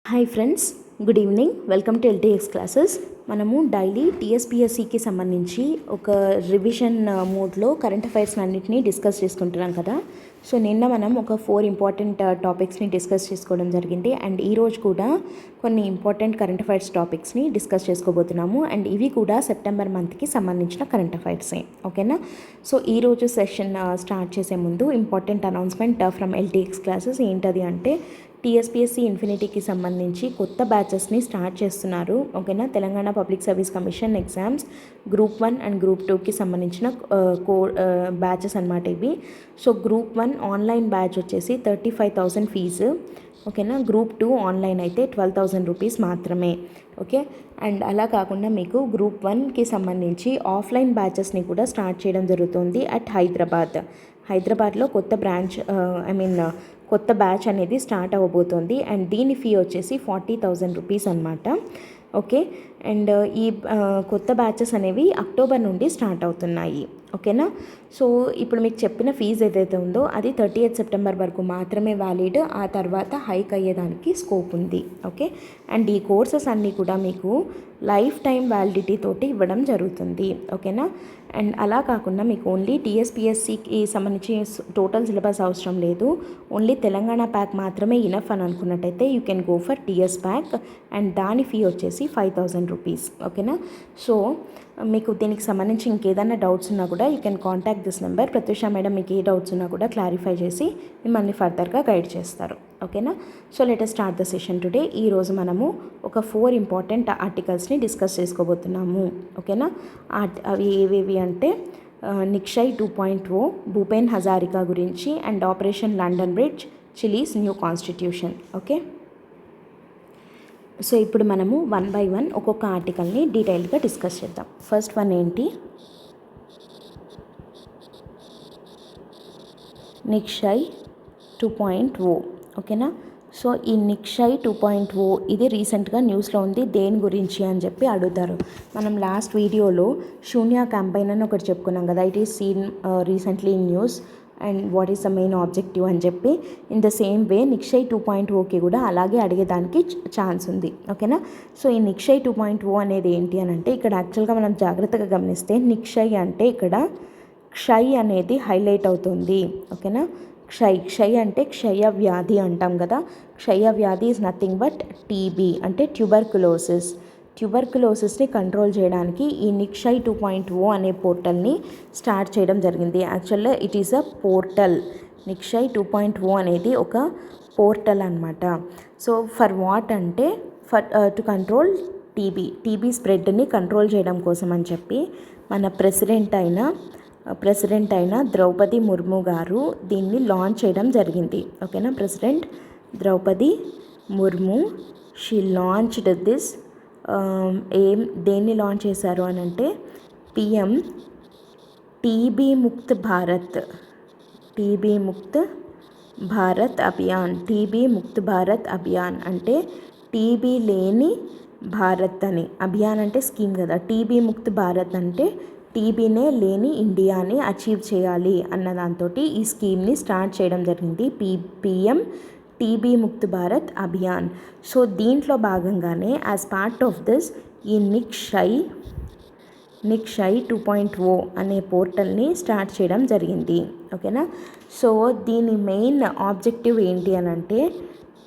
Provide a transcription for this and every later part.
Hi friends, good evening. Welcome to LTX classes. మనము daily టీఎస్పీఎస్సికి సంబంధించి ఒక రివిజన్ మోడ్లో కరెంట్ అఫైర్స్ అన్నింటినీ డిస్కస్ చేసుకుంటున్నాం కదా. సో నిన్న మనం ఒక 4 ఇంపార్టెంట్ టాపిక్స్ని డిస్కస్ చేసుకోవడం జరిగింది. అండ్ ఈరోజు కూడా కొన్ని ఇంపార్టెంట్ కరెంట్ అఫైర్స్ టాపిక్స్ని డిస్కస్ చేసుకోబోతున్నాము. అండ్ ఇవి కూడా సెప్టెంబర్ మంత్కి సంబంధించిన కరెంట్ అఫైర్సే, ఓకేనా. సో ఈరోజు సెషన్ స్టార్ట్ చేసే ముందు important announcement from LTX classes. ఏంటది అంటే టీఎస్పీఎస్సీ ఇన్ఫినిటీకి సంబంధించి కొత్త బ్యాచెస్ని స్టార్ట్ చేస్తున్నారు, ఓకేనా. Telangana public service commission exams group 1 and group 2కి సంబంధించిన బ్యాచెస్ అనమాట ఇవి. సో గ్రూప్ 1 ఆన్లైన్ బ్యాచ్ వచ్చేసి 35,000 ఫీజు, ఓకేనా. గ్రూప్ 2 ఆన్లైన్ అయితే 12,000 రూపీస్ మాత్రమే, ఓకే. అండ్ అలా కాకుండా మీకు గ్రూప్ 1కి సంబంధించి ఆఫ్లైన్ బ్యాచెస్ని కూడా స్టార్ట్ చేయడం జరుగుతుంది అట్ హైదరాబాద్లో కొత్త బ్రాంచ్ కొత్త బ్యాచ్ అనేది స్టార్ట్ అవ్వబోతోంది. అండ్ దీని ఫీ వచ్చేసి 40,000 రూపీస్ అనమాట, ఓకే. అండ్ ఈ కొత్త బ్యాచెస్ అనేవి అక్టోబర్ నుండి స్టార్ట్ అవుతున్నాయి, ఓకేనా. సో ఇప్పుడు మీకు చెప్పిన ఫీజు ఏదైతే ఉందో అది 30th సెప్టెంబర్ వరకు మాత్రమే వ్యాలిడ్. ఆ తర్వాత హైక్ అయ్యేదానికి స్కోప్ ఉంది, ఓకే. అండ్ ఈ కోర్సెస్ అన్నీ కూడా మీకు లైఫ్ టైం వ్యాలిడిటీ తోటి ఇవ్వడం జరుగుతుంది, ఓకేనా. అండ్ అలా కాకుండా మీకు ఓన్లీ టీఎస్పీఎస్సికి సంబంధించి టోటల్ సిలబస్ అవసరం లేదు, ఓన్లీ తెలంగాణ ప్యాక్ మాత్రమే ఇనఫ్ అని అనుకున్నట్టయితే you can go for TS pack. And దాని ఫీ వచ్చేసి 5,000 రూపీస్, ఓకేనా. సో మీకు దీనికి సంబంధించి ఇంకేదైనా డౌట్స్ ఉన్నా కూడా you can contact this number. Pratyusha madam మీకు ఏ డౌట్స్ ఉన్నా కూడా క్లారిఫై చేసి మిమ్మల్ని ఫర్దర్గా గైడ్ చేస్తారు, ఓకేనా. So let us start the session today. ఈరోజు మనము ఒక 4 ఇంపార్టెంట్ ఆర్టికల్స్ని డిస్కస్ చేసుకోబోతున్నాము, ఓకేనా. అవి ఏవేవి అంటే నిక్షయ్ 2.0, భూపెన్ హజారికా గురించి, and operation London bridge, chillies new constitution, okay. So ఇప్పుడు మనము 1 by 1 ఒక్కొక్క ఆర్టికల్ని డీటెయిల్గా డిస్కస్ చేద్దాం. ఫస్ట్ వన్ ఏంటి, నిక్షయ్ 2.0, ఓకేనా. సో ఈ నిక్షయ్ 2.0 ఇది రీసెంట్గా న్యూస్లో ఉంది. దేని గురించి అని చెప్పి అడుగుతారు. మనం లాస్ట్ వీడియోలో శూన్య క్యాంపెయిన్ అని ఒకటి చెప్పుకున్నాం కదా. It is seen recently in news and what is the main objective అని చెప్పి. In the same way Nikshay 2.0కి కూడా అలాగే అడిగేదానికి ఛాన్స్ ఉంది, ఓకేనా. సో ఈ నిక్షయ్ 2.0 అనేది ఏంటి అని అంటే ఇక్కడ యాక్చువల్గా మనం జాగ్రత్తగా గమనిస్తే నిక్షయ్ అంటే ఇక్కడ క్షయ్ అనేది హైలైట్ అవుతుంది, ఓకేనా. క్షయ్ అంటే క్షయ వ్యాధి అంటాం కదా. క్షయ వ్యాధి ఈజ్ నథింగ్ బట్ టీబీ అంటే ట్యూబర్కులోసిస్ని కంట్రోల్ చేయడానికి ఈ నిక్షయ్ 2.0 అనే పోర్టల్ని స్టార్ట్ చేయడం జరిగింది. యాక్చువల్గా it is a portal. Nikshay 2.0 అనేది ఒక పోర్టల్ అనమాట. సో ఫర్ వాట్ అంటే టు కంట్రోల్ టీబీ స్ప్రెడ్ని కంట్రోల్ చేయడం కోసం అని చెప్పి మన ప్రెసిడెంట్ అయిన ద్రౌపది ముర్ము గారు దీన్ని లాంచ్ చేయడం జరిగింది, ఓకేనా. President Droupadi Murmu she launched this. దేన్ని లాంచ్ చేశారు అని అంటే పిఎం టీబీ ముక్త్ భారత్ అభియాన్ అంటే టీబీ లేని భారత్ అని. అభియాన్ అంటే స్కీమ్ కదా. టీబీ ముక్త్ భారత్ అంటే టీబీనే లేని ఇండియాని అచీవ్ చేయాలి అన్న దాంతో ఈ స్కీమ్ని స్టార్ట్ చేయడం జరిగింది. PM TB Mukt Bharat Abhiyan. So దీంట్లో భాగంగానే యాజ్ పార్ట్ ఆఫ్ దిస్ ఈ నిక్షయ్ 2.0 అనే పోర్టల్ని స్టార్ట్ చేయడం జరిగింది, ఓకేనా. సో దీని మెయిన్ ఆబ్జెక్టివ్ ఏంటి అని అంటే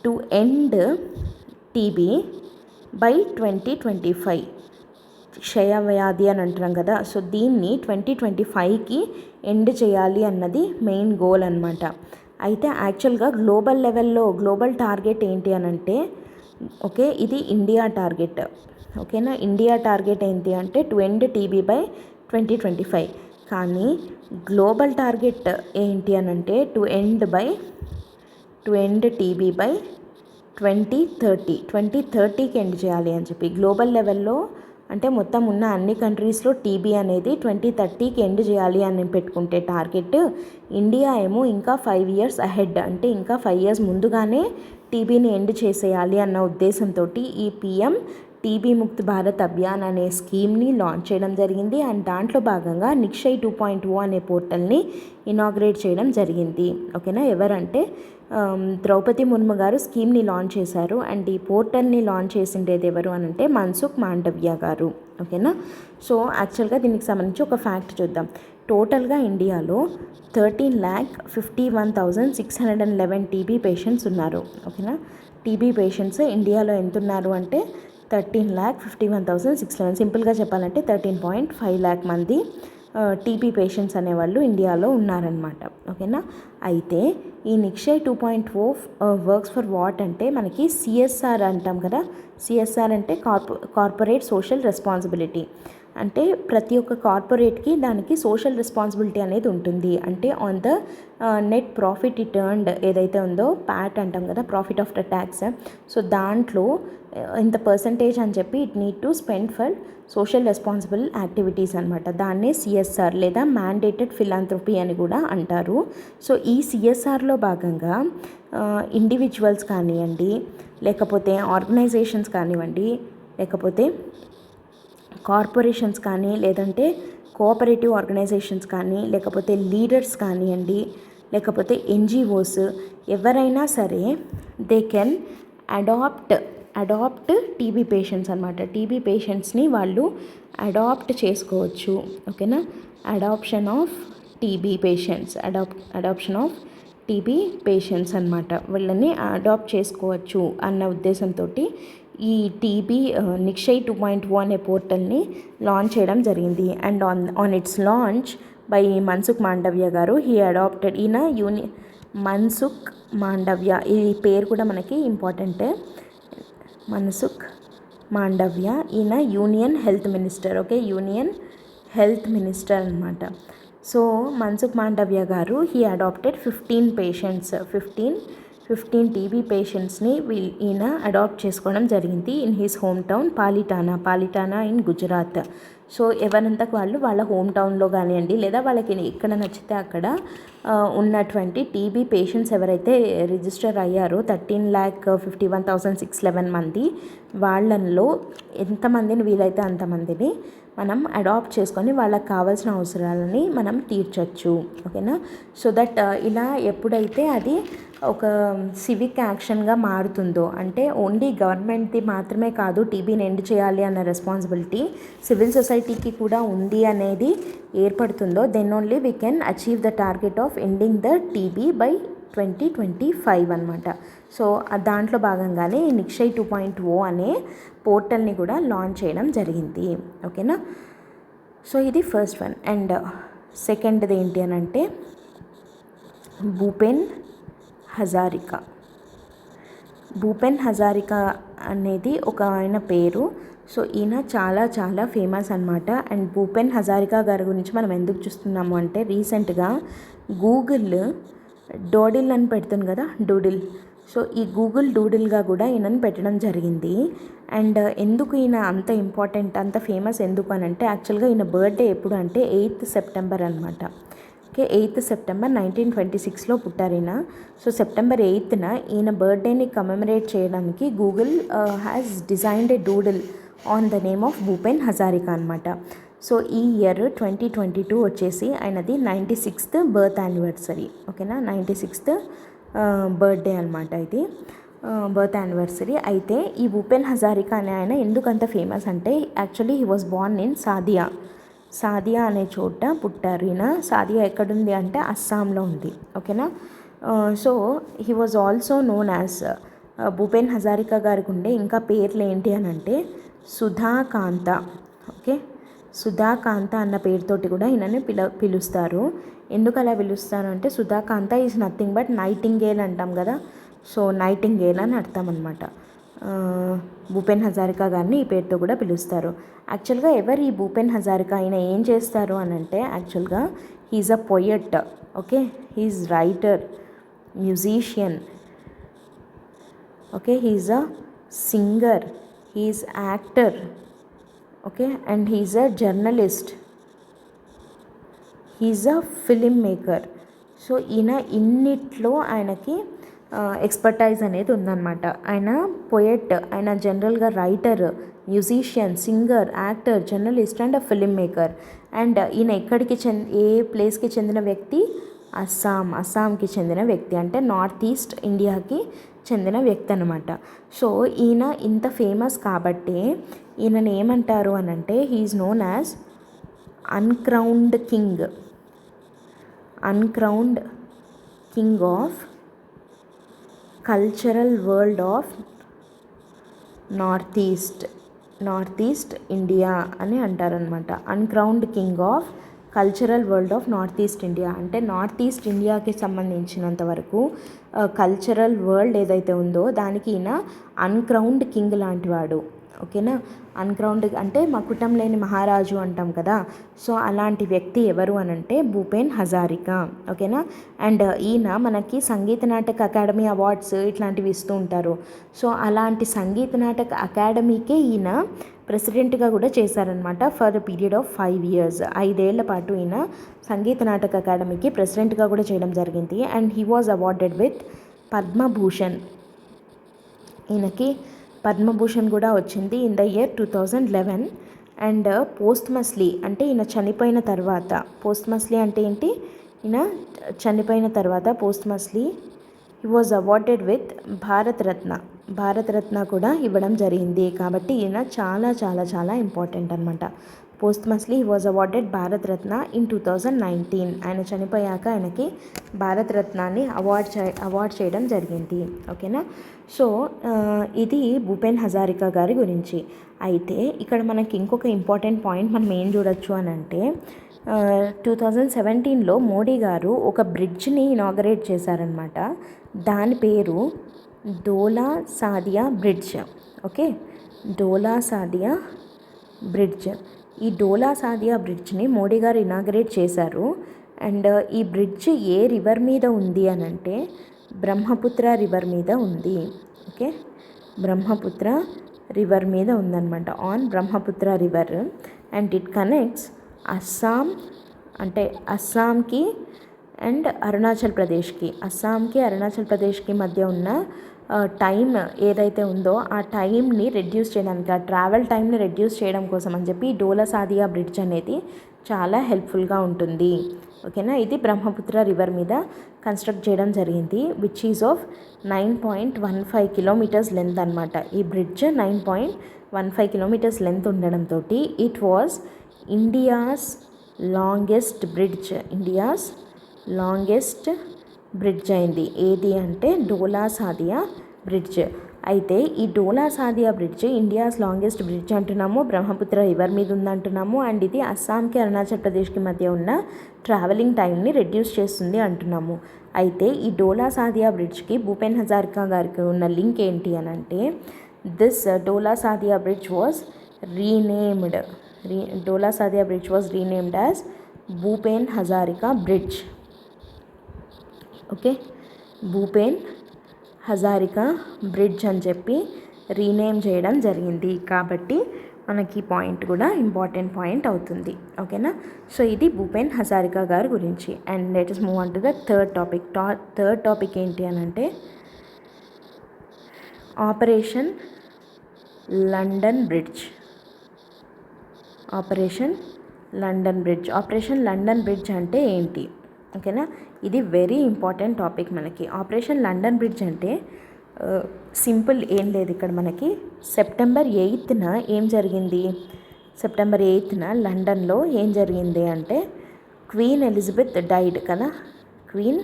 టు ఎండ్ టీబీ బై 2025. క్షయ వ్యాధి అని అంటున్నాం కదా. సో దీన్ని 2025కి ఎండ్ చేయాలి అన్నది మెయిన్ గోల్ అనమాట. అయితే యాక్చువల్గా గ్లోబల్ లెవెల్లో గ్లోబల్ టార్గెట్ ఏంటి అని అంటే ఓకే ఇది ఇండియా టార్గెట్, ఓకేనా. ఇండియా టార్గెట్ ఏంటి అంటే టు ఎండ్ టీబీ బై 2025. కానీ గ్లోబల్ టార్గెట్ ఏంటి అని అంటే టు ఎండ్ టీబీ బై 2030కి ఎండ్ చేయాలి అని చెప్పి. గ్లోబల్ లెవెల్లో అంటే మొత్తం ఉన్న అన్ని కంట్రీస్లో టీబీ అనేది 2030కి ఎండ్ చేయాలి అని పెట్టుకుంటే టార్గెట్, ఇండియా ఏమో ఇంకా 5 years అహెడ్ అంటే ఇంకా 5 years ముందుగానే టీబీని ఎండ్ చేసేయాలి అన్న ఉద్దేశంతో ఈ పిఎం టీబీ ముక్త్ భారత్ అభియాన్ అనే స్కీమ్ని లాంచ్ చేయడం జరిగింది. అండ్ దాంట్లో భాగంగా నిక్షయ్ 2.0 అనే పోర్టల్ని ఇనాగ్రేట్ చేయడం జరిగింది, ఓకేనా. ఎవరంటే ద్రౌపది ముర్ము గారు స్కీమ్ని లాంచ్ చేశారు. అండ్ ఈ పోర్టల్ని లాంచ్ చేసిండేది ఎవరు అని అంటే మన్సుఖ్ మాండవ్య గారు. ఓకేనా. సో యాక్చువల్గా దీనికి సంబంధించి ఒక ఫ్యాక్ట్ చూద్దాం. టోటల్గా ఇండియాలో 13,51,611 టీబీ పేషెంట్స్ ఉన్నారు. ఓకేనా. టీబీ పేషెంట్స్ ఇండియాలో ఎంత ఉన్నారు అంటే 13,51,611. సింపుల్గా చెప్పాలంటే 13.5 lakh మంది టీబీ పేషెంట్స్ అనేవాళ్ళు ఇండియాలో ఉన్నారనమాట. ఓకేనా. అయితే ఈ నిక్షయ్ 2.0 వర్క్స్ ఫర్ వాట్ అంటే మనకి సిఎస్ఆర్ అంటాం కదా. సిఎస్ఆర్ అంటే కార్పొరేట్ సోషల్ రెస్పాన్సిబిలిటీ. అంటే ప్రతి ఒక్క కార్పొరేట్కి దానికి సోషల్ రెస్పాన్సిబిలిటీ అనేది ఉంటుంది. అంటే on the net profit returned ఏదైతే ఉందో ప్యాట్ అంటాం కదా, ప్రాఫిట్ ఆఫ్టర్ ట్యాక్స్. సో దాంట్లో ఇంత పర్సంటేజ్ అని చెప్పి it need to spend for social responsible activities అనమాట. దాన్నే సిఎస్ఆర్ లేదా మ్యాండేటెడ్ ఫిలాంథ్రపీ అని కూడా అంటారు. సో ఈ సిఎస్ఆర్లో భాగంగా ఇండివిజువల్స్ కానివ్వండి, లేకపోతే ఆర్గనైజేషన్స్ కానివ్వండి, లేకపోతే కార్పొరేషన్స్ కానీ, లేదంటే కోఆపరేటివ్ ఆర్గనైజేషన్స్ కానీ, లేకపోతే లీడర్స్ కానివ్వండి, లేకపోతే ఎన్జిఓస్ ఎవరైనా సరే they can adopt TB patients అనమాట. టీబీ పేషెంట్స్ని వాళ్ళు అడాప్ట్ చేసుకోవచ్చు. ఓకేనా. Adoption of TB patients, adoption of TB patients అనమాట. వీళ్ళని అడాప్ట్ చేసుకోవచ్చు అన్న ఉద్దేశంతో ఈ టీబీ నిక్షయ్ 2.0 అనే పోర్టల్ని లాంచ్ చేయడం జరిగింది. And on it's launch by Mansukh Mandaviya గారు హీ అడాప్టెడ్. ఈయన మన్సుఖ్ మాండవ్య, ఈ పేరు కూడా మనకి ఇంపార్టెంటే. మన్సుఖ్ మాండవ్య ఈయన union health minister. Okay, union health minister అనమాట. సో మన్సుఖ్ మాండవ్య గారు హీ అడాప్టెడ్ 15 టీబీ పేషెంట్స్ని ఈయన అడాప్ట్ చేసుకోవడం జరిగింది in his home town Palitana in Gujarat. So ఎవరంతకు వాళ్ళు వాళ్ళ హోమ్ టౌన్లో కానివ్వండి, లేదా వాళ్ళకి ఎక్కడ నచ్చితే అక్కడ ఉన్నటువంటి టీబీ పేషెంట్స్ ఎవరైతే రిజిస్టర్ అయ్యారో 13,51,611 మంది, వాళ్ళల్లో ఎంతమందిని వీలైతే అంతమందిని మనం అడాప్ట్ చేసుకొని వాళ్ళకి కావాల్సిన అవసరాలని మనం తీర్చచ్చు. ఓకేనా. సో దట్ ఇలా ఎప్పుడైతే అది ఒక సివిక్ యాక్షన్గా మారుతుందో, అంటే ఓన్లీ గవర్నమెంట్ది మాత్రమే కాదు టీబీని ఎండ్ చేయాలి అన్న రెస్పాన్సిబిలిటీ సివిల్ సొసైటీకి కూడా ఉంది అనేది ఏర్పడుతుందో, then only we can achieve the target of ending the TB by 2025 అనమాట. సో దాంట్లో భాగంగానే ఈ నిక్షయ్ 2.0 అనే పోర్టల్ని కూడా లాంచ్ చేయడం జరిగింది. ఓకేనా. సో ఇది ఫస్ట్ వన్. అండ్ సెకండ్ది ఏంటి అని అంటే భూపెన్ హజారికా అనేది ఒక ఆయన పేరు. సో ఈయన చాలా చాలా ఫేమస్ అనమాట. అండ్ భూపెన్ హజారికా గారి గురించి మనం ఎందుకు చూస్తున్నాము అంటే రీసెంట్గా గూగుల్ డోడిల్ అని పెడుతుంది కదా, డూడిల్. సో ఈ గూగుల్ డూడిల్గా కూడా ఈయనని పెట్టడం జరిగింది. అండ్ ఎందుకు ఈయన అంత ఇంపార్టెంట్, అంత ఫేమస్ ఎందుకు అని అంటే యాక్చువల్గా ఈయన బర్త్డే ఎప్పుడు అంటే 8th సెప్టెంబర్ అనమాట. ఓకే, 8th సెప్టెంబర్ 1926లో పుట్టారు ఈయన. సో September 8th ఈయన బర్త్డేని కమెమరేట్ చేయడానికి Google has designed A doodle on the name of Bhupen Hazarika అనమాట. సో ఈ ఇయర్ 2022 వచ్చేసి ఆయనది 96th బర్త్ యానివర్సరీ. ఓకేనా, 96th బర్త్డే అనమాట ఇది, బర్త్ యానివర్సరీ. అయితే ఈ భూపెన్ హజారికా అనే ఆయన ఎందుకంత ఫేమస్ అంటే actually he was Born in Sadia అనే చోట పుట్టారు ఈయన. సాదియా ఎక్కడుంది అంటే అస్సాంలో ఉంది. ఓకేనా. So he was also known as Bhupen Hazarika గారికి ఉండే ఇంకా పేర్లు ఏంటి అని అంటే సుధాకాంత. ఓకే, సుధాకాంత అన్న పేరుతోటి కూడా ఈయనని పిలుస్తారు. ఎందుకు అలా పిలుస్తారు అంటే సుధాకాంత ఈజ్ నథింగ్ బట్ నైటింగేల్ అంటాం కదా. సో నైటింగేల్ అని అర్థం అనమాట. భూపెన్ హజారికా గారిని ఈ పేరుతో కూడా పిలుస్తారు. యాక్చువల్గా ఎవరు ఈ భూపెన్ హజారికా, ఆయన ఏం చేస్తారు అని అంటే యాక్చువల్గా he is a poet. Okay, he is writer, musician. Okay, he is a singer, he is actor. Okay, and he is a journalist, he is a film maker. So ఈయన ఇన్నిట్లో ఆయనకి ఎక్స్పర్టైజ్ అనేది ఉందన్నమాట. ఆయన పొయట్, ఆయన జనరల్గా writer, musician, singer, actor, journalist and film maker. And ఈయన ఏ ప్లేస్కి చెందిన వ్యక్తి, అస్సాంకి చెందిన వ్యక్తి, అంటే నార్త్ ఈస్ట్ ఇండియాకి చెందిన వ్యక్తి అనమాట. సో ఈయన ఇంత ఫేమస్ కాబట్టి ఈయనని ఏమంటారు అని అంటే he is known as uncrowned king of cultural world of north east India అని అంటారనమాట. Uncrowned king of cultural world of north east India అంటే నార్త్ ఈస్ట్ ఇండియాకి సంబంధించినంత వరకు కల్చరల్ వరల్డ్ ఏదైతే ఉందో దానికి ఈయన అన్క్రౌన్డ్ కింగ్ లాంటివాడు. ఓకేనా, అన్క్రౌన్డ్ అంటే మకుటం లేని మహారాజు అంటాం కదా. సో అలాంటి వ్యక్తి ఎవరు అని అంటే భూపేన్ హజారికా. ఓకేనా, అండ్ ఈయన మనకి సంగీత నాటక అకాడమీ అవార్డ్స్ ఇట్లాంటివి ఇస్తూ ఉంటారు. సో అలాంటి సంగీత నాటక అకాడమీకే ఈయన ప్రెసిడెంట్గా కూడా చేశారనమాట for the period of 5 years. 5 ఏళ్ల పాటు ఈయన సంగీత నాటక అకాడమీకి ప్రెసిడెంట్గా కూడా చేయడం జరిగింది. And he was awarded with Padma Bhushan. ఈయనకి పద్మభూషణ్ కూడా వచ్చింది in the year 2011. And posthumously అంటే ఈయన చనిపోయిన తర్వాత, పోస్ట్మస్లీ అంటే ఏంటి, ఈయన చనిపోయిన తర్వాత posthumously he was awarded with Bharat Ratna కూడా ఇవ్వడం జరిగింది. కాబట్టి ఈయన చాలా చాలా చాలా ఇంపార్టెంట్ అనమాట. Posthumously he was awarded Bharat Ratna in 2019. ఆయన చనిపోయాక ఆయనకి భారతరత్నాన్ని అవార్డ్ చేయడం జరిగింది. ఓకేనా, సో ఇది భూపేన్ హజారికా గారి గురించి. అయితే ఇక్కడ మనకి ఇంకొక ఇంపార్టెంట్ పాయింట్ మనం ఏం చూడొచ్చు అని అంటే 2017లో మోడీ గారు ఒక బ్రిడ్జ్ని ఇనాగరేట్ చేశారనమాట. దాని పేరు డోలా సాదియా బ్రిడ్జ్. ఓకే, డోలా సాదియా బ్రిడ్జ్. ఈ డోలా సాదియా బ్రిడ్జ్ని మోడీ గారు ఇనాగరేట్ చేశారు. అండ్ ఈ బ్రిడ్జ్ ఏ రివర్ మీద ఉంది అని అంటే బ్రహ్మపుత్ర రివర్ మీద ఉంది. ఓకే, బ్రహ్మపుత్ర రివర్ మీద ఉందన్నమాట, on Brahmaputra river. And it connects అస్సాంకి అండ్ అరుణాచల్ ప్రదేశ్కి మధ్య ఉన్న టైం ఏదైతే ఉందో ఆ టైంని రెడ్యూస్ చేయడానికి, ఆ ట్రావెల్ టైంని రెడ్యూస్ చేయడం కోసం అని చెప్పి డోలా సాదియా బ్రిడ్జ్ అనేది చాలా హెల్ప్ఫుల్గా ఉంటుంది. ఓకేనా, ఇది బ్రహ్మపుత్ర రివర్ మీద కన్స్ట్రక్ట్ చేయడం జరిగింది, which is of 9.15 kilometers length అనమాట. ఈ బ్రిడ్జ్ 9.15 kilometers లెంత్ ఉండడంతో it was India's longest bridge అయింది. ఏది అంటే డోలా సాదియా బ్రిడ్జ్. అయితే ఈ Dhola Sadiya bridge India's longest bridge అంటున్నాము, బ్రహ్మపుత్ర రివర్ మీద ఉందంటున్నాము. అండ్ ఇది అస్సాంకి అరుణాచల్ ప్రదేశ్కి మధ్య ఉన్న ట్రావెలింగ్ టైంని రెడ్యూస్ చేస్తుంది అంటున్నాము. అయితే ఈ డోలా సాదియా బ్రిడ్జ్కి భూపేన్ హజారికా గారికి ఉన్న లింక్ ఏంటి అని అంటే this dola Sadiya bridge was renamed as Bhupen Hazarika bridge. Okay, Bhupen Hazarika bridge అని చెప్పి రీనేమ్ చేయడం జరిగింది. కాబట్టి మనకి ఈ పాయింట్ కూడా ఇంపార్టెంట్ పాయింట్ అవుతుంది. ఓకేనా, సో ఇది భూపేన్ హజారికా గారి గురించి. And let us move on to the third topic ఏంటి అని అంటే operation London bridge. Operation London bridge అంటే ఏంటి? ఓకేనా, ఇది వెరీ ఇంపార్టెంట్ టాపిక్ మనకి. ఆపరేషన్ లండన్ బ్రిడ్జ్ అంటే సింపుల్ ఏం లేదు. ఇక్కడ మనకి సెప్టెంబర్ 8న ఏం జరిగింది, సెప్టెంబర్ 8న లండన్లో ఏం జరిగింది అంటే క్వీన్ ఎలిజబెత్ డైడ్ కదా, క్వీన్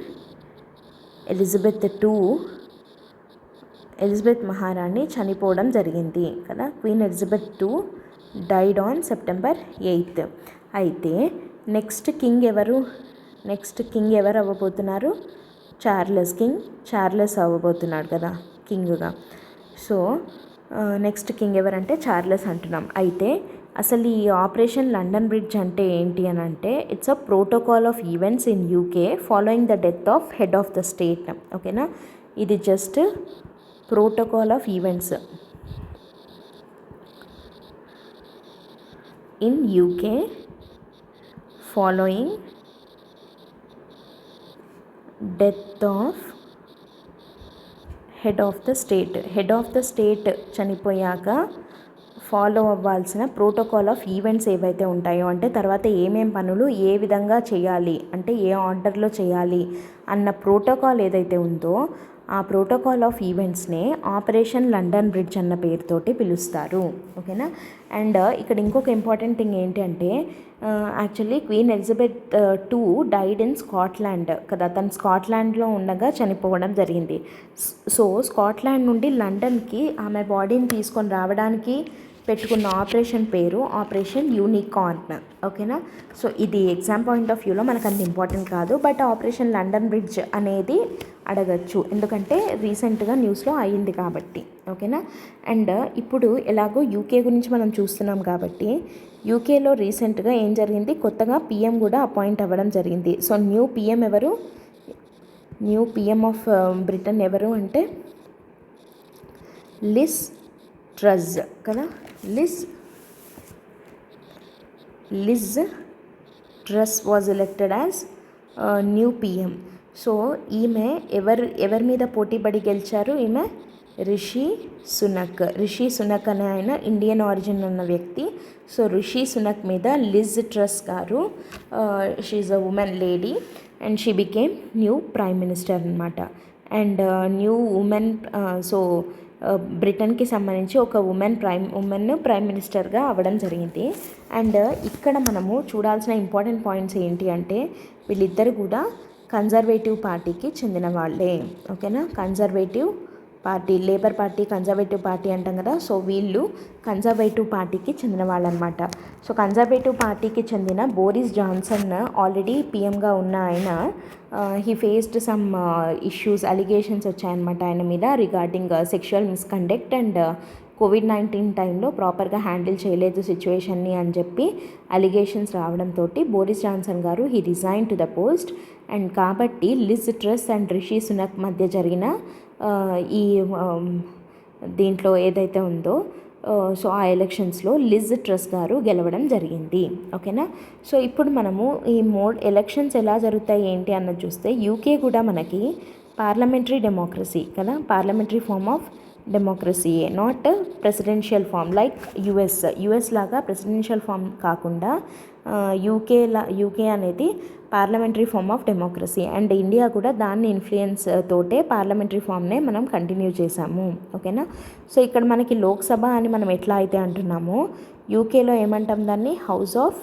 ఎలిజబెత్ మహారాణి చనిపోవడం జరిగింది కదా. Queen Elizabeth II died on September 8th. అయితే నెక్స్ట్ కింగ్ ఎవరు అవ్వబోతున్నారు? చార్లెస్ అవ్వబోతున్నాడు కదా కింగ్గా. సో నెక్స్ట్ కింగ్ ఎవరంటే చార్లెస్ అంటున్నాం. అయితే అసలు ఈ ఆపరేషన్ లండన్ బ్రిడ్జ్ అంటే ఏంటి అని అంటే it's a protocol of events in UK following the death of head of the state. ఓకేనా, ఇది just protocol of events in UK following death of head of the state చనిపోయాక follow అవ్వాల్సిన protocol of events ఏవైతే ఉంటాయో, అంటే తర్వాత ఏమేం పనులు ఏ విధంగా చేయాలి, అంటే ఏ ఆర్డర్లో చేయాలి అన్న ప్రోటోకాల్ ఏదైతే ఉందో ఆ ప్రోటోకాల్ ఆఫ్ ఈవెంట్స్నే ఆపరేషన్ లండన్ బ్రిడ్జ్ అన్న పేరుతోటి పిలుస్తారు. ఓకేనా. అండ్ ఇక్కడ ఇంకొక ఇంపార్టెంట్ థింగ్ ఏంటి అంటే actually queen Elizabeth II died in Scotland కదా. తను స్కాట్లాండ్లో ఉండగా చనిపోవడం జరిగింది. సో స్కాట్లాండ్ నుండి లండన్కి ఆమె బాడీని తీసుకొని రావడానికి పెట్టుకున్న ఆపరేషన్ పేరు ఆపరేషన్ యూనికార్న్. ఓకేనా. సో ఇది ఎగ్జామ్ పాయింట్ ఆఫ్ వ్యూలో మనకు అంత ఇంపార్టెంట్ కాదు, బట్ ఆపరేషన్ లండన్ బ్రిడ్జ్ అనేది అడగచ్చు, ఎందుకంటే రీసెంట్గా న్యూస్లో అయ్యింది కాబట్టి. ఓకేనా. అండ్ ఇప్పుడు ఎలాగో యూకే గురించి మనం చూస్తున్నాం కాబట్టి యూకేలో రీసెంట్గా ఏం జరిగింది, కొత్తగా పిఎం కూడా అపాయింట్ అవ్వడం జరిగింది. So new PM of Britain ఎవరు అంటే లిజ్ ట్రస్ కదా. Liz Truss was elected as new PM. So ఈమె ఎవరి మీద పోటీపడి గెలిచారు, ఈమె రిషి సునక్ అనే ఆయన ఇండియన్ ఆరిజిన్ ఉన్న వ్యక్తి. సో రిషి సునక్ మీద లిజ్ ట్రస్ గారు, she's a woman lady and she became new prime minister అనమాట. అండ్ న్యూ ఉమెన్, సో బ్రిటన్కి సంబంధించి ఒక ఉమెన్ ప్రైమ్ మినిస్టర్గా అవ్వడం జరిగింది. అండ్ ఇక్కడ మనము చూడాల్సిన ఇంపార్టెంట్ పాయింట్స్ ఏంటి అంటే వీళ్ళిద్దరు కూడా కన్జర్వేటివ్ పార్టీకి చెందిన వాళ్ళే. ఓకేనా. Conservative party, labour party conservative party అంటాం కదా. సో వీళ్ళు కన్జర్వేటివ్ పార్టీకి చెందిన వాళ్ళు అనమాట. సో కన్జర్వేటివ్ పార్టీకి చెందిన బోరిస్ జాన్సన్ ఆల్రెడీ పిఎంగా ఉన్న ఆయన, he faced some issues, allegations వచ్చాయన్నమాట ఆయన మీద regarding sexual misconduct and COVID-19 టైంలో ప్రాపర్గా హ్యాండిల్ చేయలేదు సిచ్యువేషన్ని అని చెప్పి అలిగేషన్స్ రావడంతో బోరిస్ జాన్సన్ గారు he resign to the post. And కాబట్టి Liz Truss and Rishi Sunak మధ్య జరిగిన ఈ దీంట్లో ఏదైతే ఉందో సో ఆ ఎలక్షన్స్లో లిజ్ ట్రస్ గారు గెలవడం జరిగింది. ఓకేనా. సో ఇప్పుడు మనము ఈ ఎలక్షన్స్ ఎలా జరుగుతాయి ఏంటి అన్నది చూస్తే యూకే కూడా మనకి పార్లమెంటరీ డెమోక్రసీ కదా, parliamentary form of democracy, not presidential form like US లాగా ప్రెసిడెన్షియల్ ఫామ్ కాకుండా యూకే అనేది parliamentary form of democracy. And India కూడా దాన్ని ఇన్ఫ్లుయెన్స్ తోటే పార్లమెంటరీ ఫామ్నే మనం కంటిన్యూ చేసాము. ఓకేనా. సో ఇక్కడ మనకి లోక్సభ అని మనం ఎట్లా అయితే అంటున్నామో యూకేలో ఏమంటాం, దాన్ని హౌస్ ఆఫ్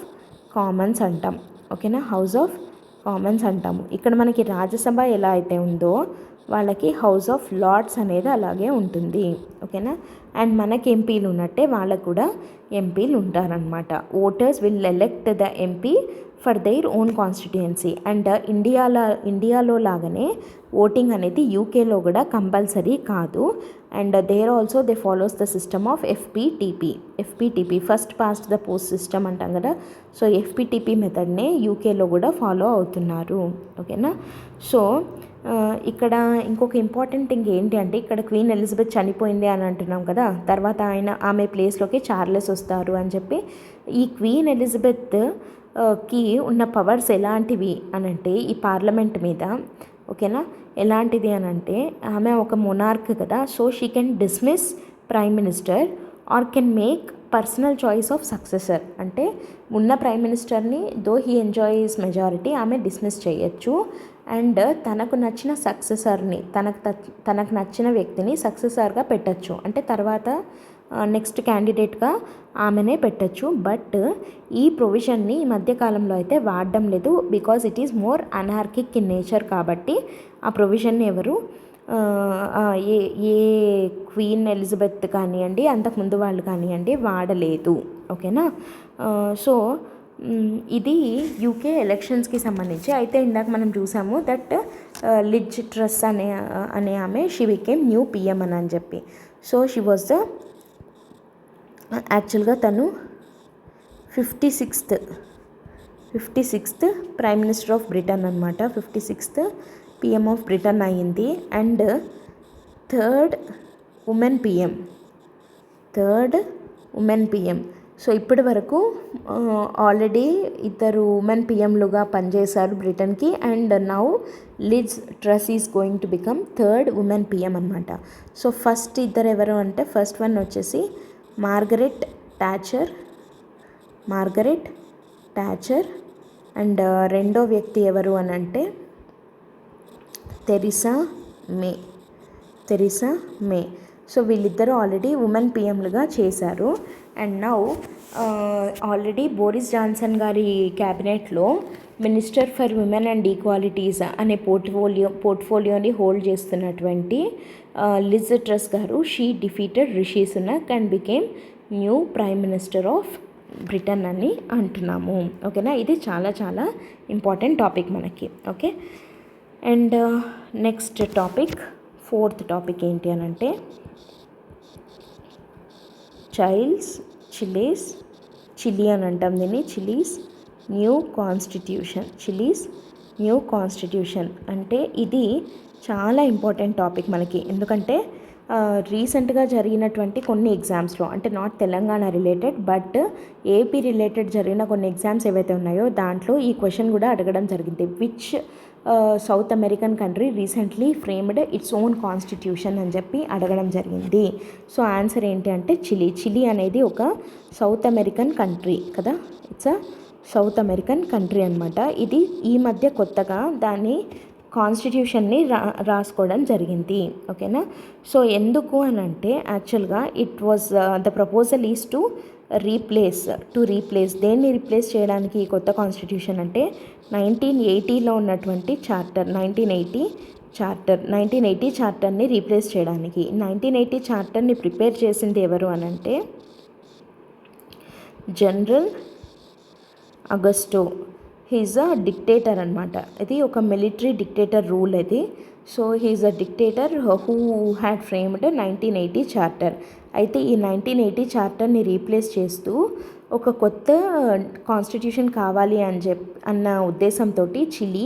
కామన్స్ అంటాం. ఓకేనా. హౌస్ ఆఫ్ కామన్స్ అంటాము. ఇక్కడ మనకి రాజ్యసభ ఎలా అయితే ఉందో వాళ్ళకి హౌస్ ఆఫ్ లార్డ్స్ అనేది అలాగే ఉంటుంది. ఓకేనా. అండ్ మనకి ఎంపీలు ఉన్నట్టే వాళ్ళకు కూడా ఎంపీలు ఉంటారనమాట. Voters will elect the MP for their own constituency. And ఇండియాలో లాగానే ఓటింగ్ అనేది యూకేలో కూడా కంపల్సరీ కాదు. And there also they follows the system of FPTP first past the post system అంటాం కదా. సో ఎఫ్పిటిపి మెథడ్నే యూకేలో కూడా ఫాలో అవుతున్నారు. ఓకేనా. సో ఇక్కడ ఇంకొక ఇంపార్టెంట్ థింగ్ ఏంటి అంటే ఇక్కడ క్వీన్ ఎలిజబెత్ చనిపోయింది అని అంటున్నాం కదా, తర్వాత ఆమె ప్లేస్లోకి చార్లెస్ వస్తారు అని చెప్పి. ఈ క్వీన్ ఎలిజబెత్ కి ఉన్న పవర్స్ ఎలాంటివి అని అంటే ఈ పార్లమెంట్ మీద, ఓకేనా, ఎలాంటిది అని అంటే ఆమె ఒక మొనార్క్ కదా. So she can dismiss prime minister or can make personal choice of successor. అంటే ఉన్న ప్రైమ్ మినిస్టర్ని దో హీ ఎంజాయ్స్ మెజారిటీ ఆమె డిస్మిస్ చేయొచ్చు. అండ్ తనకు నచ్చిన సక్సెసర్ని, తనకు నచ్చిన వ్యక్తిని సక్సెసర్గా పెట్టచ్చు. అంటే తర్వాత నెక్స్ట్ క్యాండిడేట్గా ఆమెనే పెట్టచ్చు. బట్ ఈ ప్రొవిజన్ని ఈ మధ్యకాలంలో అయితే వాడడం లేదు, because it is more anarchic in nature. కాబట్టి ఆ ప్రొవిజన్ని ఎవరు ఏ క్వీన్ ఎలిజబెత్ కానివ్వండి, అంతకుముందు వాళ్ళు కానివ్వండి వాడలేదు. ఓకేనా. సో ఇది యూకే ఎలక్షన్స్కి సంబంధించి. అయితే ఇందాక మనం చూసాము దట్ లిజ్ ట్రస్ అనే ఆమె షీ బికేమ్ న్యూ పిఎం అని చెప్పి. సో షీ వాజ్ ద యాక్చువల్గా తను 56th prime minister of Britain అనమాట. 56th పిఎం ఆఫ్ బ్రిటన్ అయ్యింది. And third women PM. So ఇప్పటి వరకు ఆల్రెడీ 2 ఉమెన్ పిఎంలుగా పనిచేశారు బ్రిటన్కి. And now Liz Truss is going to become third women PM అనమాట. సో ఫస్ట్ ఇద్దరు ఎవరు అంటే ఫస్ట్ వన్ వచ్చేసి మార్గరెట్ థాచర్ అండ్ రెండో వ్యక్తి ఎవరు అని అంటే తెరిసా మే. సో వీళ్ళిద్దరూ ఆల్రెడీ ఉమెన్ పిఎంలుగా చేశారు. And now already Boris Johnson గారి క్యాబినెట్లో minister for women and equalities అనే పోర్ట్ఫోలియోని హోల్డ్ చేస్తున్నటువంటి లిజ్ ట్రస్ గారు she defeated Rishi Sunak and became new prime minister of Britain అని అంటున్నాము. ఓకేనా, ఇది చాలా చాలా ఇంపార్టెంట్ టాపిక్ మనకి. Okay, and next topic, fourth topic ఏంటి అని అంటే చిలీ అని అంటాం దీన్ని, చిలీస్ న్యూ కాన్స్టిట్యూషన్ అంటే ఇది చాలా ఇంపార్టెంట్ టాపిక్ మనకి. ఎందుకంటే రీసెంట్గా జరిగినటువంటి కొన్ని ఎగ్జామ్స్లో, అంటే not Telangana related but AP related జరిగిన కొన్ని ఎగ్జామ్స్ ఏవైతే ఉన్నాయో దాంట్లో ఈ క్వశ్చన్ కూడా అడగడం జరిగింది. Which south American country recently framed its own constitution అని చెప్పి అడగడం జరిగింది. సో ఆన్సర్ ఏంటి అంటే చిలీ అనేది ఒక సౌత్ అమెరికన్ కంట్రీ కదా, it's a south American country అనమాట. ఇది ఈ మధ్య కొత్తగా దాని కాన్స్టిట్యూషన్ని రాసుకోవడం జరిగింది. ఓకేనా, సో ఎందుకు అని అంటే యాక్చువల్గా it was the proposal is to replace దేన్ని రీప్లేస్ చేయడానికి ఈ కొత్త కాన్స్టిట్యూషన్ అంటే 1980లో ఉన్నటువంటి చార్టర్, 1980 చార్టర్ని రీప్లేస్ చేయడానికి. 1980 చార్టర్ని ప్రిపేర్ చేసింది ఎవరు అని అంటే general Augusto. He's a dictator అనమాట. ఇది ఒక మిలిటరీ డిక్టేటర్ రూల్ ఇది. So he's a dictator who had framed 1980 charter. అయితే ఈ 1980 చార్టర్ని రీప్లేస్ చేస్తూ ఒక కొత్త కాన్స్టిట్యూషన్ కావాలి అన్న ఉద్దేశంతో చిలీ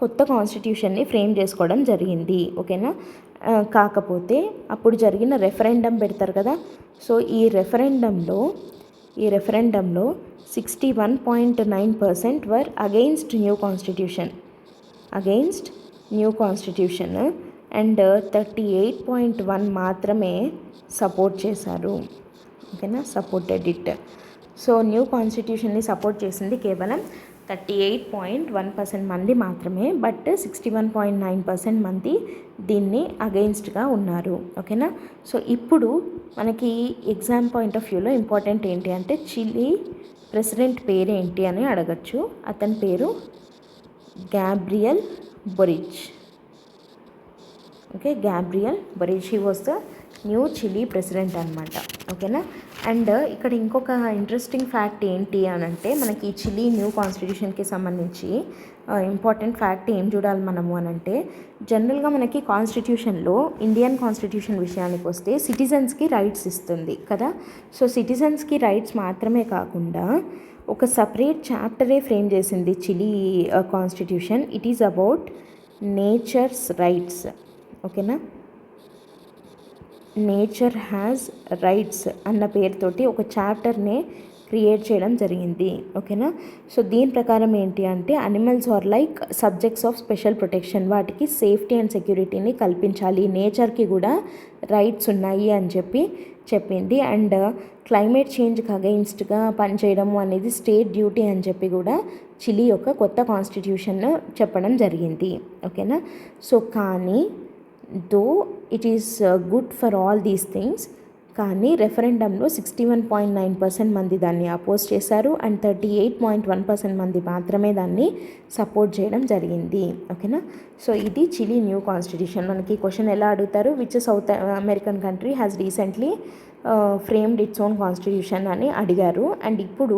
కొత్త కాన్స్టిట్యూషన్ని ఫ్రేమ్ చేసుకోవడం జరిగింది. ఓకేనా, కాకపోతే అప్పుడు జరిగిన రెఫరెండం పెడతారు కదా, సో ఈ రెఫరెండంలో 61.9% were against new constitution and 38.1 మాత్రమే సపోర్ట్ చేశారు. ఓకేనా, సపోర్టెడ్ ఇట్. సో న్యూ కాన్స్టిట్యూషన్ని సపోర్ట్ చేసింది కేవలం 38.1% మంది మాత్రమే, బట్ 61.9% మంది దీన్ని అగెయిన్స్ట్గా ఉన్నారు. ఓకేనా, సో ఇప్పుడు మనకి ఎగ్జామ్ పాయింట్ ఆఫ్ వ్యూలో ఇంపార్టెంట్ ఏంటి అంటే చిలీ ప్రెసిడెంట్ పేరు ఏంటి అని అడగచ్చు. అతని పేరు Gabriel Boric. Okay, Gabriel Boric, he was the new Chile president అనమాట. ఓకేనా, అండ్ ఇక్కడ ఇంకొక ఇంట్రెస్టింగ్ ఫ్యాక్ట్ ఏంటి అని అంటే మనకి చిలీ న్యూ కాన్స్టిట్యూషన్కి సంబంధించి ఇంపార్టెంట్ ఫ్యాక్ట్ ఏం చూడాలి మనము అని అంటే జనరల్గా మనకి కాన్స్టిట్యూషన్లో ఇండియన్ కాన్స్టిట్యూషన్ విషయానికి వస్తే సిటిజన్స్కి రైట్స్ ఇస్తుంది కదా. సో సిటిజన్స్కి రైట్స్ మాత్రమే కాకుండా ఒక సపరేట్ చాప్టరే ఫ్రేమ్ చేసింది Chile constitution. It is about nature's rights. ఓకేనా, నేచర్ హ్యాస్ రైట్స్ అన్న పేరుతోటి ఒక చాప్టర్నే క్రియేట్ చేయడం జరిగింది. ఓకేనా, సో దీని ప్రకారం ఏంటి అంటే animals are like subjects of special protection, వాటికి సేఫ్టీ అండ్ సెక్యూరిటీని కల్పించాలి, నేచర్కి కూడా రైట్స్ ఉన్నాయి అని చెప్పింది. అండ్ క్లైమేట్ చేంజ్కి అగెయిన్స్ట్గా పనిచేయడము అనేది స్టేట్ డ్యూటీ అని చెప్పి కూడా చిలీ యొక్క కొత్త కాన్స్టిట్యూషన్ చెప్పడం జరిగింది. ఓకేనా, సో కానీ though it is good for all these things, కానీ రెఫరెండంలో 61.9% మంది దాన్ని అపోజ్ చేశారు అండ్ 38.1% మంది మాత్రమే దాన్ని సపోర్ట్ చేయడం జరిగింది. ఓకేనా, సో ఇది చిలీ న్యూ కాన్స్టిట్యూషన్. మనకి క్వశ్చన్ ఎలా అడుగుతారు, which south American country has recently framed its own constitution అని అడిగారు. అండ్ ఇప్పుడు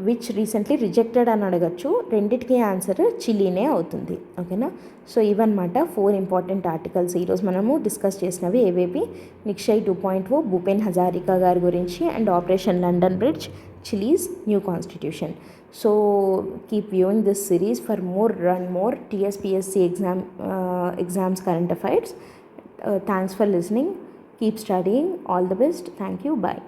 విచ్ రీసెంట్లీ రిజెక్టెడ్ అని అడగచ్చు. రెండింటికి ఆన్సర్ చిలీనే అవుతుంది. ఓకేనా, సో ఇవన్నమాట 4 ఇంపార్టెంట్ ఆర్టికల్స్ ఈరోజు మనము డిస్కస్ చేసినవి. ఏవేవి, నిక్షయ్ 2.0 భూపెన్ హజారికా గారి గురించి and operation London bridge, chillies new constitution. So keep viewing this series for more and more TSPSC exams current affairs. Thanks for listening. Keep studying. All the best. Thank you. Bye.